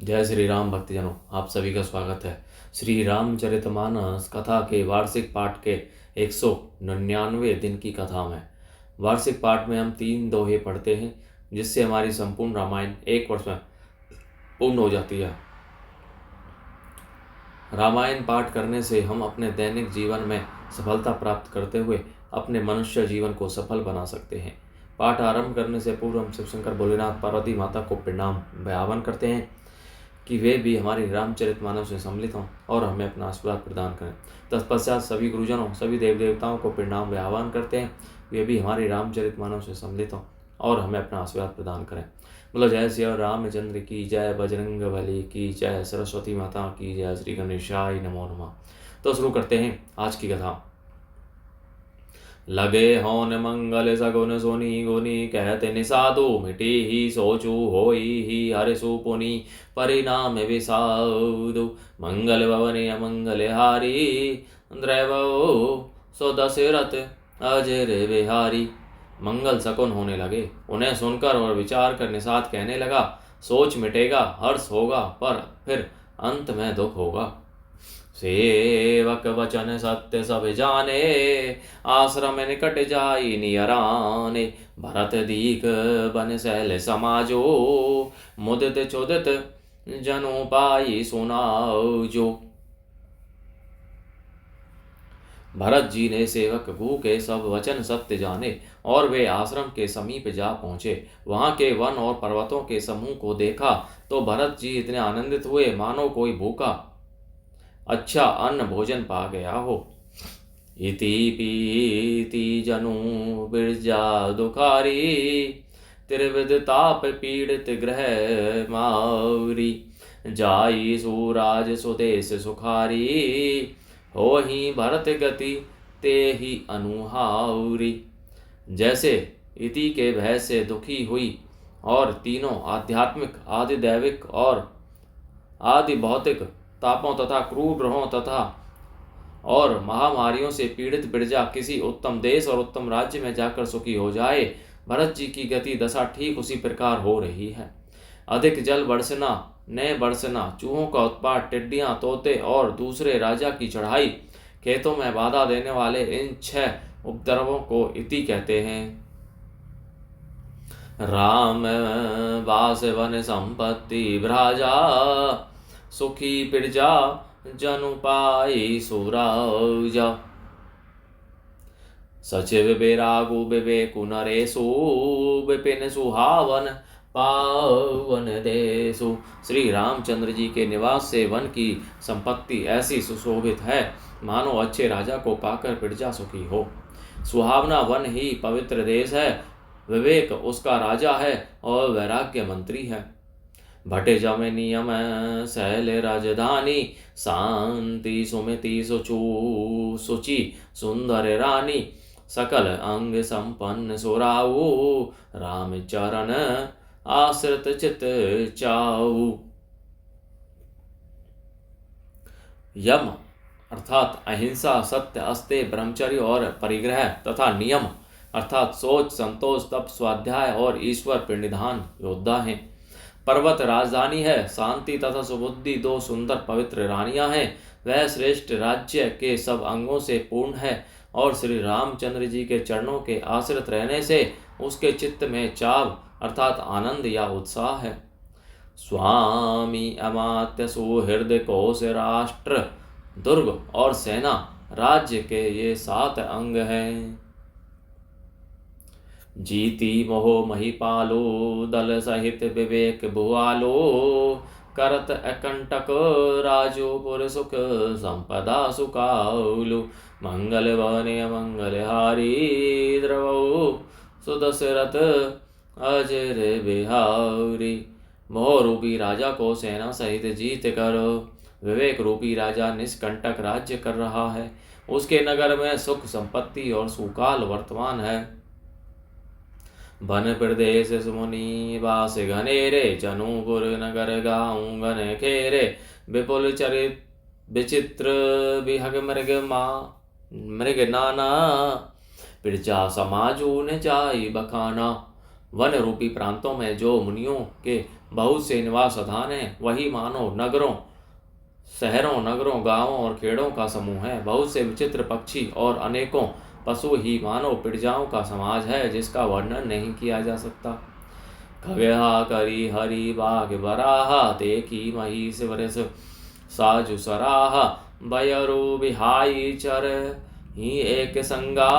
जय श्री राम भक्तजनों, आप सभी का स्वागत है। श्री रामचरितमानस कथा के वार्षिक पाठ के 199 दिन की कथा में। वार्षिक पाठ में हम 3 दोहे पढ़ते हैं, जिससे हमारी संपूर्ण रामायण 1 वर्ष में पूर्ण हो जाती है। रामायण पाठ करने से हम अपने दैनिक जीवन में सफलता प्राप्त करते हुए अपने मनुष्य जीवन को सफल बना सकते हैं। पाठ आरंभ करने से पूर्व हम शिव शंकर भोलेनाथ पार्वती माता को प्रणाम व्यावन करते हैं कि वे भी हमारे रामचरितमानस से सम्मिलित हों और हमें अपना आशीर्वाद प्रदान करें। तत्पश्चात सभी गुरुजनों, सभी देव देवताओं को प्रणाम व आह्वान करते हैं, वे भी हमारे रामचरितमानस से सम्मिलित हों और हमें अपना आशीर्वाद प्रदान करें। बोलो जय श्री रामचंद्र की जय, बजरंग बली की जय, सरस्वती माता की जय, श्री गणेशाय नमो नमः। तो शुरू करते हैं आज की कथा। लगे होन मंगल सगुन सोनी गुनी, कहते निसादु मिटी ही सोचू होई ही हरे सुपुनी, परिणाम विसादु मंगल भवने अमंगल हारी, द्रैवो सो दशरथ अजय बिहारी। मंगल शकुन होने लगे, उन्हें सुनकर और विचार कर निषाद कहने लगा, सोच मिटेगा, हर्ष होगा, पर फिर अंत में दुख होगा। सेवक वचन सत्य सब जाने, आश्रम निकट जाई नियराने, भरत दीक बन शैल समाजो, मुदित चोदित जनु पाई सुनाओ जो। भरत जी ने सेवक भू के सब वचन सत्य जाने और वे आश्रम के समीप जा पहुंचे। वहां के वन और पर्वतों के समूह को देखा तो भरत जी इतने आनंदित हुए मानो कोई भूखा अच्छा अन्न भोजन पा गया हो। इति पीति जनु बिरजा दुखारी, त्रिविध ताप पीड़ित ग्रह मारी, जाई सुराज सुदेश सुखारी, हो ही भरत गति ते ही अनुहारी। जैसे इति के भय से दुखी हुई और तीनों आध्यात्मिक, आदि दैविक और आदि भौतिक तापों तथा क्रूर ग्रहों तथा और महामारियों से पीड़ित बिरजा किसी उत्तम देश और उत्तम राज्य में जाकर सुखी हो जाए, भरत जी की गति दशा ठीक उसी प्रकार हो रही है। अधिक जल बरसना, न बरसना, चूहों का उत्पात, टिड्डियां, तोते और दूसरे राजा की चढ़ाई, खेतों में बाधा देने वाले इन 6 उपद्रवों को इति कहते हैं। राम वास वन संपत्ति भ्राजा, सुखी प्रजा जनु पाई सुराजा, सचिव बेरागु विवेकु नरेशु, विपिन सुहावन पावन देशु। श्री रामचंद्र जी के निवास से वन की संपत्ति ऐसी सुशोभित है मानो अच्छे राजा को पाकर प्रजा सुखी हो। सुहावना वन ही पवित्र देश है, विवेक उसका राजा है और वैराग्य मंत्री है। भटे जम नियम शैल राजधानी, शांति सुमिति सुचि सुंदर रानी, सकल अंग संपन्न सुराऊ, राम चरण आश्रित चित चाऊ। यम अर्थात अहिंसा, सत्य, अस्तेय, ब्रह्मचर्य और परिग्रह तथा नियम अर्थात सोच, संतोष, तप, स्वाध्याय और ईश्वर प्रणिधान योद्धा हैं। पर्वत राजधानी है, शांति तथा सुबुद्धि 2 सुंदर पवित्र रानियां हैं। वह श्रेष्ठ राज्य के सब अंगों से पूर्ण है और श्री रामचंद्र जी के चरणों के आश्रित रहने से उसके चित्त में चाव अर्थात आनंद या उत्साह है। स्वामी अमात्य सुहृद कोश राष्ट्र, दुर्ग और सेना राज्य के ये 7 अंग हैं। जीति मोह महिपालो, दल सहित विवेक भुआलो, करत अकंटक राजोपुर सुख संपदा सुकालु, मंगल वने मंगल हारी, द्रवौ सुदशरथ अजय बिहारी। मोह रूपी राजा को सेना सहित जीत कर विवेक रूपी राजा निष्कंटक राज्य कर रहा है। उसके नगर में सुख संपत्ति और सुकाल वर्तमान है। वन प्रदेश सुमुनि वास घनेरे, जनुपुर नगर गाँव घन खेरे, विपुल चरित विचित्र विहग मृग नाना, प्रजा समाजू ने जाई बखाना। वन रूपी प्रांतों में जो मुनियों के बहुत से निवास स्थान हैं, वही मानो नगरों शहरों नगरों गांवों और खेड़ों का समूह है। बहुत से विचित्र पक्षी और अनेकों पशु ही मानो पिड़जाओं का समाज है, जिसका वर्णन नहीं किया जा सकता। खगहा करी हरि बाघ बराहा, देखी महिष वरस साजु सराहा, बयरु बिहाई चर ही एक संगा,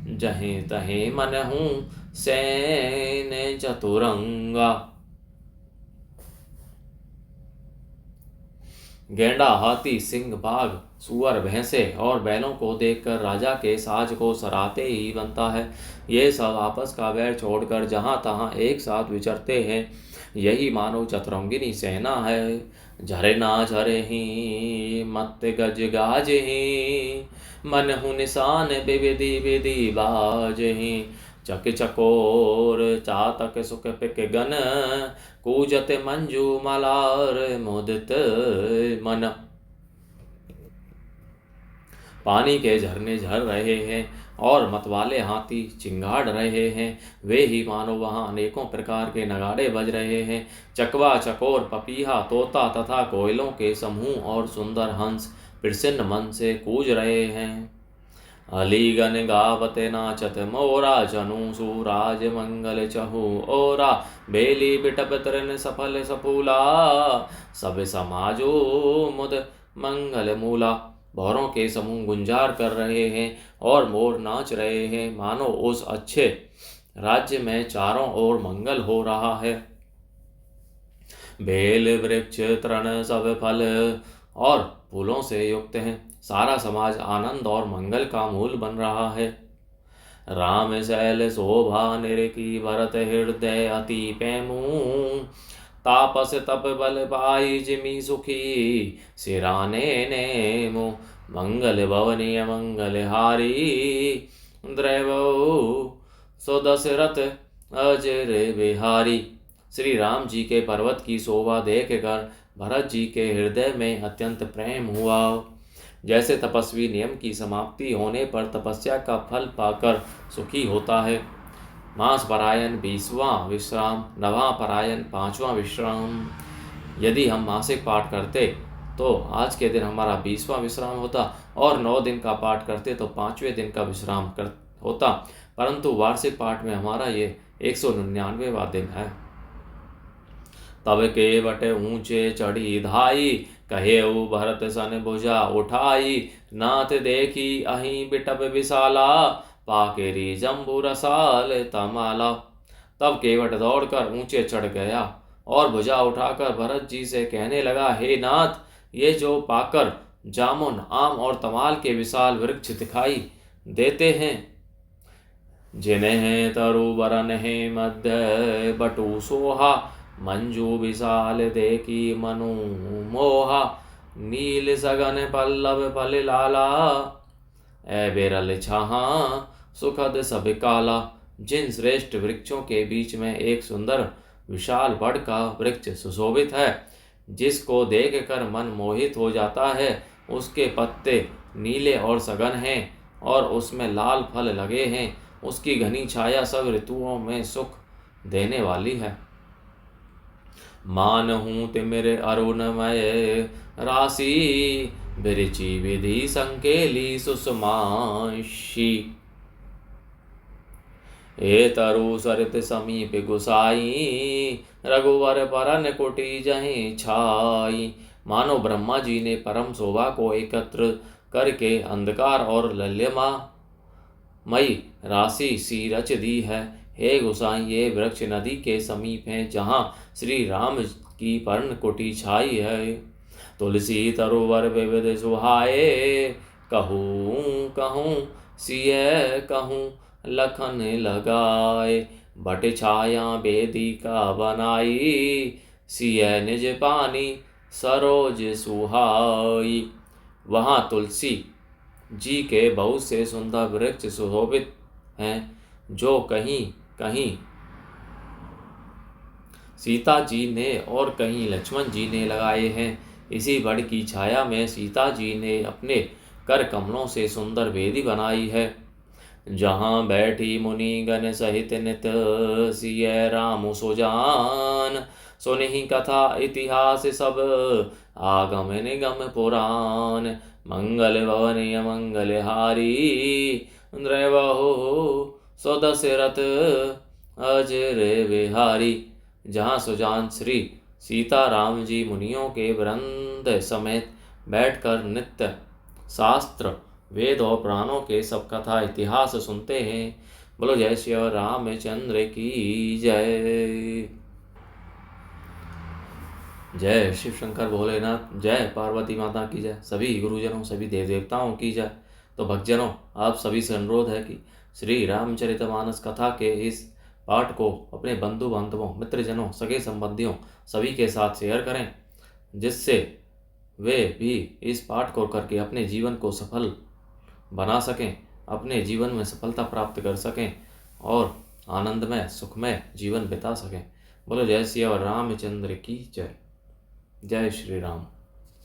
जहे तहे मन हूँ सैन चतुरंगा। गेंडा हाथी सिंह बाघ सुअर भैंसे और बैलों को देखकर राजा के साज को सराहते ही बनता है। ये सब आपस का वैर छोड़कर जहाँ तहाँ एक साथ विचरते हैं, यही मानो चतुरंगिनी सेना है। झरे ना झरे ही मत गज गाज ही, मन हूँ निशान विविधि विधि बाज ही, चक चकोर चातक सुख पिक गन, कूजत मंजू मलार मोदित मन। पानी के झरने झर रहे हैं और मतवाले हाथी चिंगाड़ रहे हैं, वे ही मानो वहाँ अनेकों प्रकार के नगाड़े बज रहे हैं। चकवा चकोर पपीहा तोता तथा कोयलों के समूह और सुंदर हंस प्रसन्न मन से कूज रहे हैं। अलीगन गावत नाचत मोरा, जनु सुराज मंगल चहु ओरा, बेली बिटप तृण सफल सफूला, सब समाजो मुद मंगल मूला। भौरों के समूह गुंजार कर रहे हैं और मोर नाच रहे हैं, मानो उस अच्छे राज्य में चारों ओर मंगल हो रहा है। बेल वृक्ष तृण सब फल और फूलों से युक्त हैं, सारा समाज आनंद और मंगल का मूल बन रहा है। राम शैल शोभा निरकी, भरत हृदय अति पैमू, तापस तप बल पाई जिमि सुखी, सिराने नेमो मंगल भवनीय मंगल हारी, द्रैवो सो दशरथ अजर बिहारी। श्री राम जी के पर्वत की शोभा देखकर भरत जी के हृदय में अत्यंत प्रेम हुआ। जैसे तपस्वी नियम की समाप्ति होने पर तपस्या का फल पाकर सुखी होता है। मास परायण 20वां विश्राम, नवा परायण 5वां विश्राम। यदि हम मासिक पाठ करते तो आज के दिन हमारा 20वां विश्राम होता और 9 दिन का पाठ करते तो 5वें दिन का विश्राम होता, परंतु वार्षिक पाठ में हमारा ये 199वां दिन है। तब केवट ऊंचे चढ़ी धाई, कहे भरत सन भुजा उठाई, नाथ देखी अहीं बिटप विशाला, पाकेरी जम्बू रसाल तमाला। तब केवट दौड़कर ऊंचे चढ़ गया और भुजा उठाकर भरत जी से कहने लगा, हे नाथ, ये जो पाकर जामुन आम और तमाल के विशाल वृक्ष दिखाई देते हैं, जिन्हें तरु बरन है मध्य बटू सोहा, मंजू विशाल देखी मनु मोहा, नील सगन पल्लव फल लाला, ए बेरल छहा सुखद सब काला। जिन श्रेष्ठ वृक्षों के बीच में एक सुंदर विशाल बड़ का वृक्ष सुशोभित है, जिसको देख कर मन मोहित हो जाता है, उसके पत्ते नीले और सघन हैं और उसमें लाल फल लगे हैं, उसकी घनी छाया सब ऋतुओं में सुख देने वाली है। मान हूँ तिमिर अरुणमय राशि, बिरची विधि संकेली सुषमाशी, ए तरु सरित समीप गुसाई, रघुवर परन कुटी जहीं छाई। मानो ब्रह्मा जी ने परम शोभा को एकत्र करके अंधकार और लल्यमा मई राशि सी रच दी है। हे गोसाई, ये वृक्ष नदी के समीप हैं, जहाँ श्री राम की पर्ण कुटी छाई है। तुलसी तरुवर विविध सुहाए, कहूँ कहूँ सिय कहूँ लखन लगाए, बट छाया वेदिका बनाई, सिय निज पानी सरोज सुहाई। वहाँ तुलसी जी के बहुत से सुंदर वृक्ष सुशोभित हैं, जो कहीं कहीं सीता जी ने और कहीं लक्ष्मण जी ने लगाए हैं। इसी बड़ की छाया में सीता जी ने अपने कर कमलों से सुंदर वेदी बनाई है, जहाँ बैठी मुनि गण सहित नित, सिय राम सुजान सुनि ही कथा इतिहास सब, आगम निगम पुराण। मंगल भवन अमंगल हारी, द्रवहु स्वदशरथ अजर बिहारी। जहाँ सुजान श्री सीताराम जी मुनियों के वृंद समेत बैठकर नित्य शास्त्र वेद और पुराणों के सब कथा इतिहास सुनते हैं। बोलो जय श्री रामचंद्र की जय। जय शिव शंकर भोलेनाथ, जय पार्वती माता की जय। सभी गुरुजनों सभी देव देवताओं की जय। तो भक्तजनों, आप सभी से अनुरोध है कि श्री रामचरितमानस कथा के इस पाठ को अपने बंधु बांधवों, मित्रजनों, सगे संबंधियों सभी के साथ शेयर करें, जिससे वे भी इस पाठ को करके अपने जीवन को सफल बना सकें, अपने जीवन में सफलता प्राप्त कर सकें और आनंदमय सुखमय जीवन बिता सकें। बोलो जय सिया रामचंद्र की जय। जय श्री राम।